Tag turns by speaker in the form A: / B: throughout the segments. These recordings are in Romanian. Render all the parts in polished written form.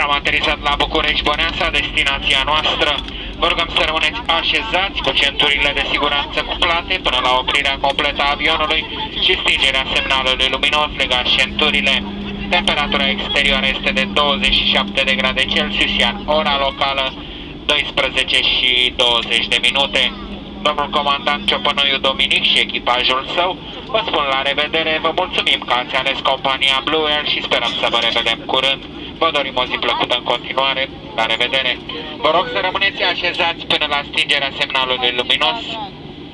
A: Am aterizat la București, Băneasa, destinația noastră. Vă rugăm să rămâneți așezați cu centurile de siguranță cuplate până la oprirea completă a avionului și stingerea semnalului luminos. Legați centurile. Temperatura exterioară este de 27 de grade Celsius, iar ora locală 12 și 20 de minute. Domnul comandant Ciopănuiu Dominic și echipajul său vă spun la revedere. Vă mulțumim că ați ales compania Blue Air și sperăm să vă revedem curând. Vă dorim o zi plăcută în continuare. La revedere! Vă rog să rămâneți așezați până la stingerea semnalului luminos.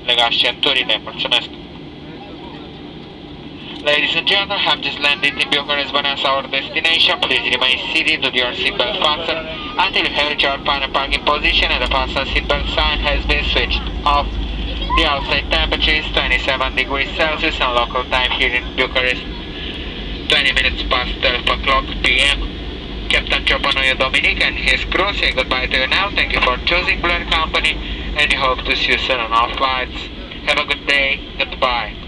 A: Legați centurile. Mulțumesc! Ladies and gentlemen, have just landed in Bucharest, Băneasa, our destination. Please remain seated with your seatbelt fastened until you have reached your final parking position and the fasten seatbelt sign has been switched off. The outside temperature is 27 degrees Celsius and local time here in Bucharest 20 minutes past 12 o'clock p.m. Captain Ciopănuiu Dominic and his crew say goodbye to you now. Thank you for choosing Blue Air Company and we hope to see you soon on our flights. Have a good day. Goodbye.